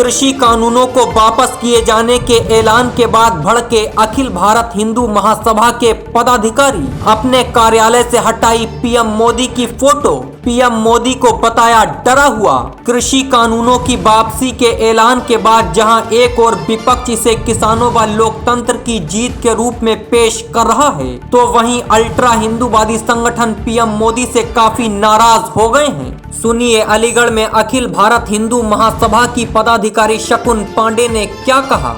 कृषि कानूनों को वापस किए जाने के ऐलान के बाद भड़के अखिल भारत हिंदू महासभा के पदाधिकारी, अपने कार्यालय से हटाई पीएम मोदी की फोटो। पीएम मोदी को बताया डरा हुआ। कृषि कानूनों की वापसी के ऐलान के बाद जहां एक और विपक्ष इसे किसानों व लोकतंत्र की जीत के रूप में पेश कर रहा है, तो वहीं अल्ट्रा हिंदूवादी संगठन पीएम मोदी से काफी नाराज हो गए हैं। सुनिए अलीगढ़ में अखिल भारत हिंदू महासभा की पदाधिकारी शकुन पांडे ने क्या कहा।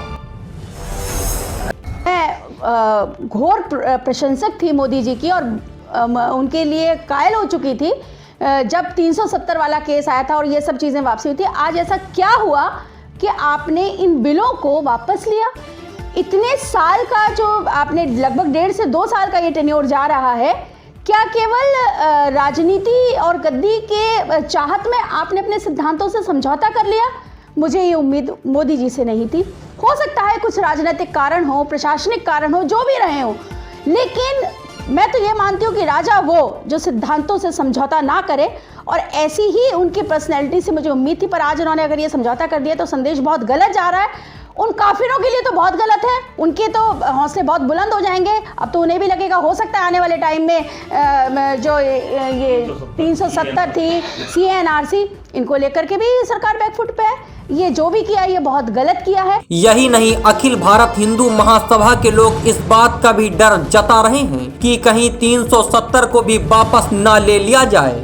मैं घोर प्रशंसक थी मोदी जी की और उनके लिए कायल हो चुकी थी जब 370 वाला केस आया था और ये सब चीज़ें वापसी हुई थी। आज ऐसा क्या हुआ कि आपने इन बिलों को वापस लिया? इतने साल का जो आपने लगभग 1.5 से 2 साल का ये टेन्योर जा रहा है, क्या केवल राजनीति और गद्दी के चाहत में आपने अपने सिद्धांतों से समझौता कर लिया? मुझे ये उम्मीद मोदी जी से नहीं थी। हो सकता है कुछ राजनीतिक कारण हो, प्रशासनिक कारण हो, जो भी रहे हो, लेकिन मैं तो ये मानती हूँ कि राजा वो जो सिद्धांतों से समझौता ना करे, और ऐसी ही उनकी पर्सनैलिटी से मुझे उम्मीद थी। पर आज उन्होंने अगर ये समझौता कर दिया तो संदेश बहुत गलत जा रहा है। उन काफिरों के लिए तो बहुत गलत है, उनके तो हौसले बहुत बुलंद हो जाएंगे। अब तो उन्हें भी लगेगा हो सकता है आने वाले टाइम में जो ये 370 थी CNRC, इनको लेकर के भी सरकार बैकफुट पे है। ये जो भी किया ये बहुत गलत किया है। यही नहीं, अखिल भारत हिंदू महासभा के लोग इस बात का भी डर जता रहे हैं कि कहीं 370 को भी वापस न ले लिया जाए।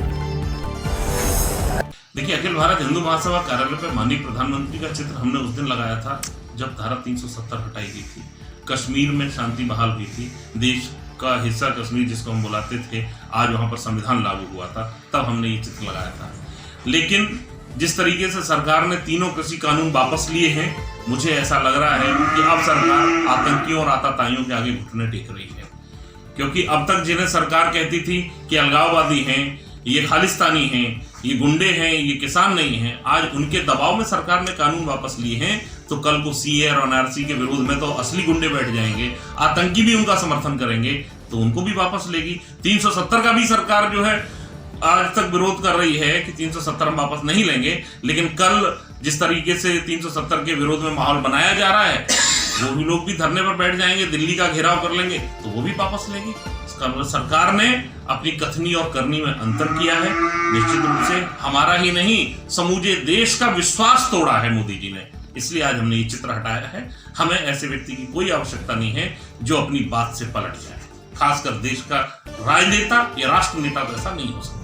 देखिए, अखिल भारत हिंदू महासभा कार्यालय पर माननीय प्रधानमंत्री का चित्र हमने उस दिन लगाया था जब धारा 370 हटाई गई थी। कश्मीर में शांति बहाल हुई थी, देश का हिस्सा कश्मीर जिसको हम बुलाते थे, आज वहां पर संविधान लागू हुआ था, तब हमने ये चित्र लगाया था। लेकिन जिस तरीके से सरकार ने तीनों कृषि कानून वापस लिए हैं, मुझे ऐसा लग रहा है कि अब सरकार आतंकियों और आतताइयों के आगे घुटने टेक रही है। क्योंकि अब तक जिन्हें सरकार कहती थी कि अलगाववादी हैं, ये खालिस्तानी हैं, ये गुंडे हैं, ये किसान नहीं हैं, आज उनके दबाव में सरकार ने कानून वापस लिए हैं, तो कल को CA और NRC के विरोध में तो असली गुंडे बैठ जाएंगे, आतंकी भी उनका समर्थन करेंगे, तो उनको भी वापस लेगी। 370 का भी सरकार जो है आज तक विरोध कर रही है कि 370 हम वापस नहीं लेंगे, लेकिन कल जिस तरीके से 370 के विरोध में माहौल बनाया जा रहा है, वो भी लोग भी धरने पर बैठ जाएंगे, दिल्ली का घेराव कर लेंगे, तो वो भी वापस लेंगे। इसका मतलब सरकार ने अपनी कथनी और करनी में अंतर किया है। निश्चित रूप से हमारा ही नहीं, समूचे देश का विश्वास तोड़ा है मोदी जी ने, इसलिए आज हमने ये चित्र हटाया है। हमें ऐसे व्यक्ति की कोई आवश्यकता नहीं है जो अपनी बात से पलट जाए, खासकर देश का राजनेता या राष्ट्र नेता तो ऐसा नहीं हो सकता।